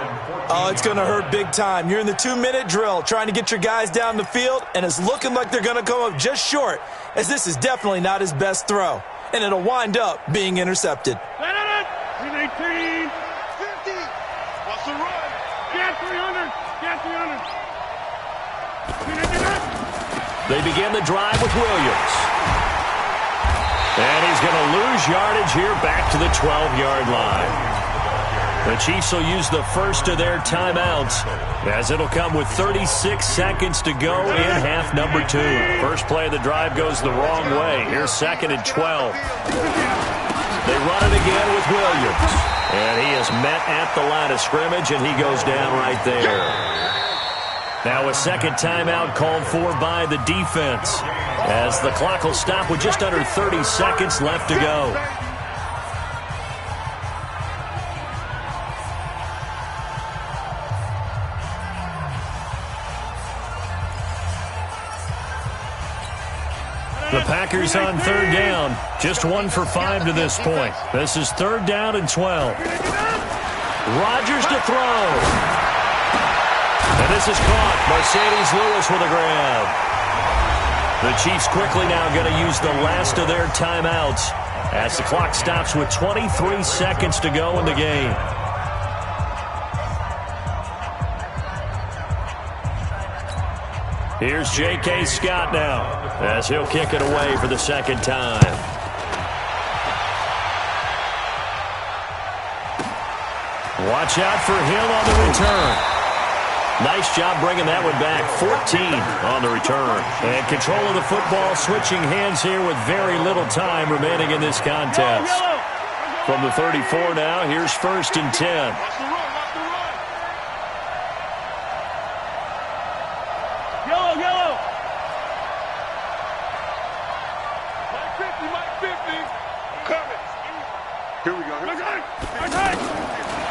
it's going to hurt big time. You're in the 2-minute drill trying to get your guys down the field, and it's looking like they're going to come up just short, as this is definitely not his best throw. And it'll wind up being intercepted. 318. 50. What's the run? Get 300. They begin the drive with Williams. And he's going to lose yardage here back to the 12-yard line. The Chiefs will use the first of their timeouts as it'll come with 36 seconds to go in half number 2. First play of the drive goes the wrong way. Here's 2nd and 12. They run it again with Williams. And he is met at the line of scrimmage, and he goes down right there. Now a second timeout called for by the defense as the clock will stop with just under 30 seconds left to go. The Packers on third down, just 1 for 5 to this point. This is 3rd down and 12. Rodgers to throw. And this is caught. Mercedes Lewis with a grab. The Chiefs quickly now going to use the last of their timeouts as the clock stops with 23 seconds to go in the game. Here's J.K. Scott now as he'll kick it away for the second time. Watch out for him on the return. Nice job bringing that one back. 14 on the return. And control of the football switching hands here with very little time remaining in this contest. From the 34 now, here's 1st and 10.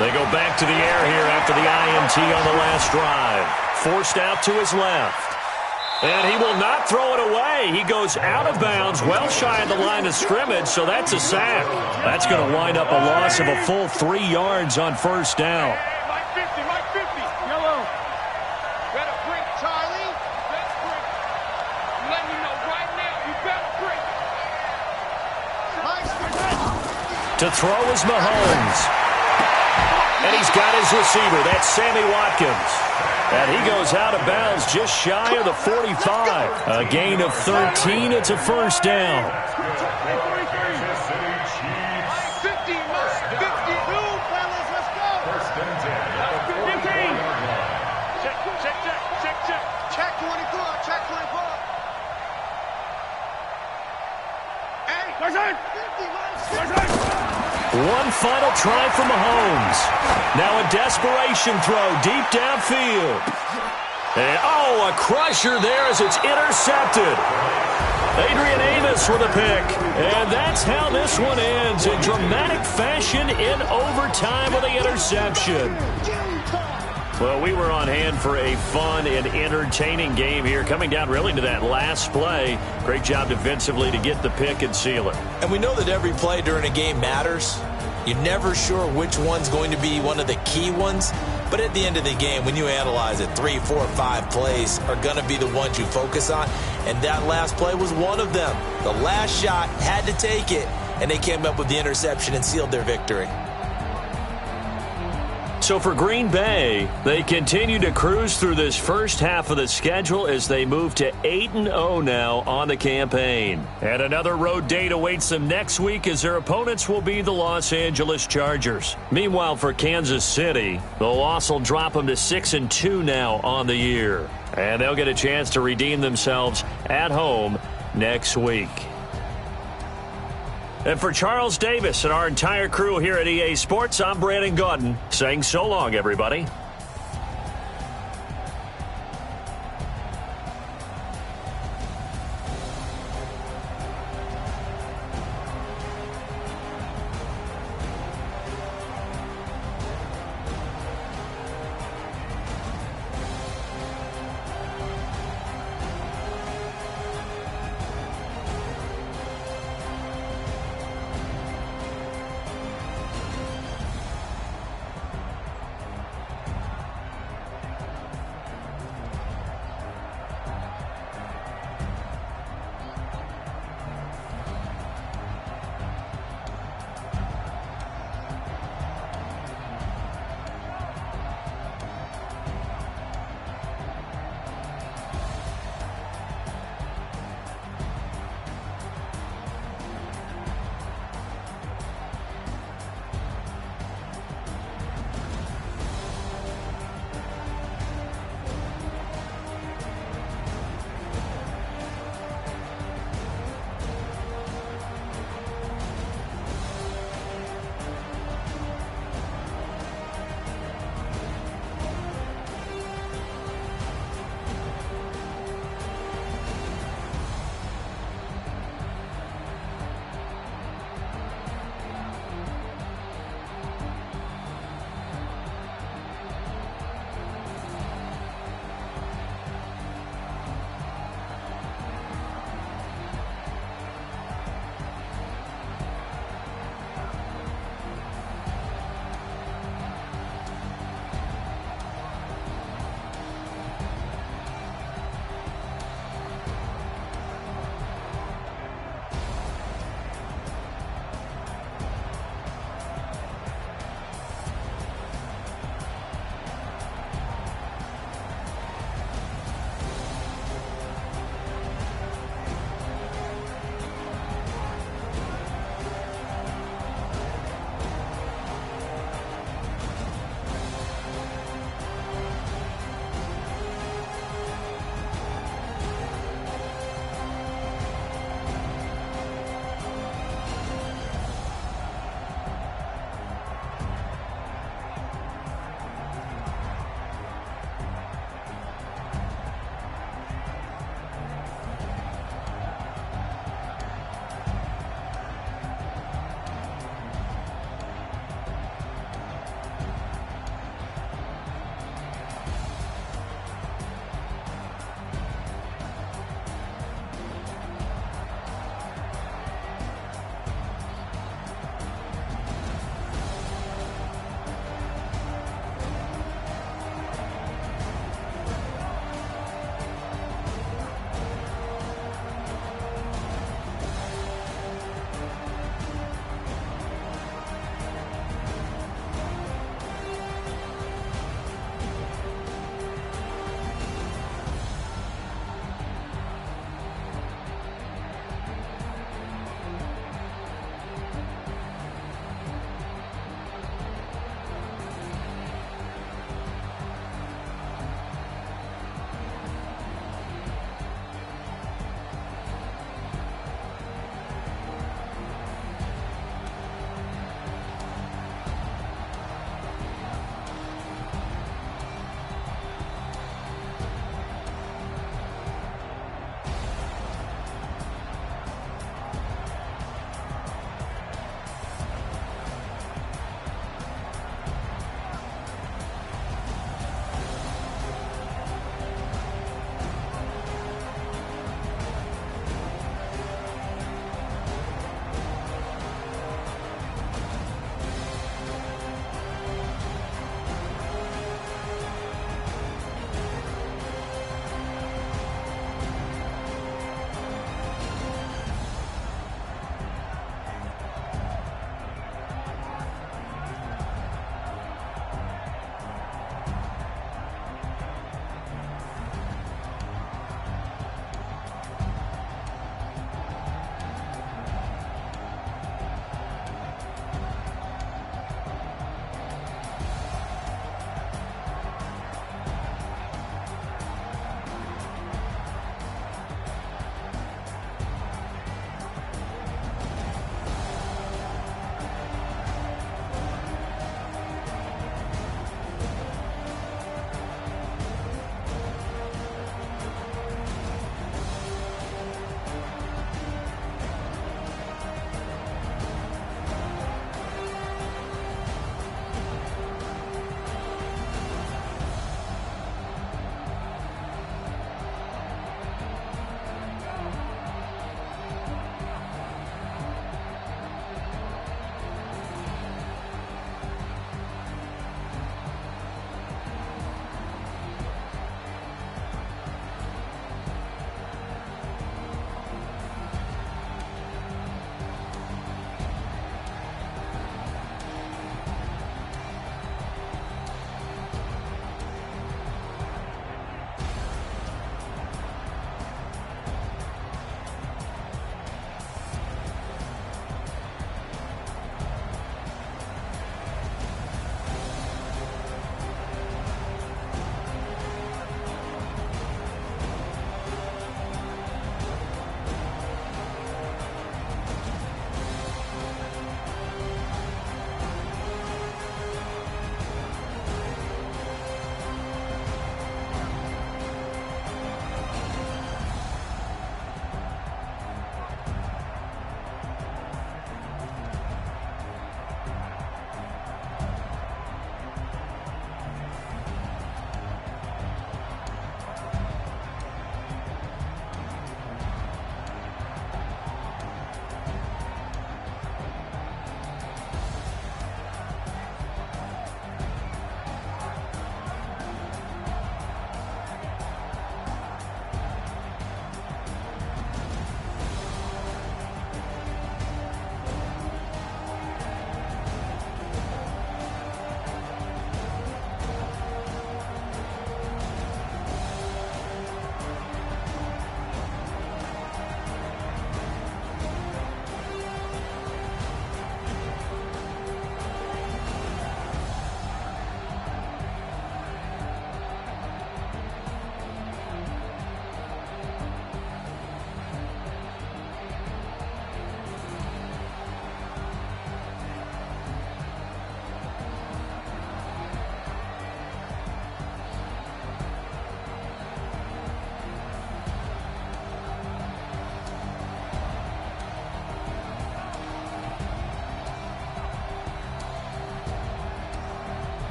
They go back to the air here after the INT on the last drive. Forced out to his left. And he will not throw it away. He goes out of bounds, well shy of the line of scrimmage, so that's a sack. That's going to wind up a loss of a full 3 yards on 1st down. Mike 50, Mike 50. Yellow. Better break, Charlie. Better break. I'm letting you know right now, you better break. To throw is Mahomes. And he's got his receiver. That's Sammy Watkins. And he goes out of bounds just shy of the 45. A gain of 13. It's a 1st down. 50, 52, fellas, let's go. 1st and 10. 15. Check. Check 24. Check 24. Hey. 50, One final try for Mahomes. Now a desperation throw deep downfield. And, a crusher there as it's intercepted. Adrian Amos with a pick. And that's how this one ends in dramatic fashion in overtime with the interception. Well, we were on hand for a fun and entertaining game here, coming down really to that last play. Great job defensively to get the pick and seal it. And we know that every play during a game matters. You're never sure which one's going to be one of the key ones. But at the end of the game, when you analyze it, 3, 4, 5 plays are going to be the ones you focus on. And that last play was one of them. The last shot had to take it, and they came up with the interception and sealed their victory. So for Green Bay, they continue to cruise through this first half of the schedule as they move to 8-0 now on the campaign. And another road date awaits them next week as their opponents will be the Los Angeles Chargers. Meanwhile, for Kansas City, the loss will drop them to 6-2 now on the year. And they'll get a chance to redeem themselves at home next week. And for Charles Davis and our entire crew here at EA Sports, I'm Brandon Gaudin saying so long, everybody.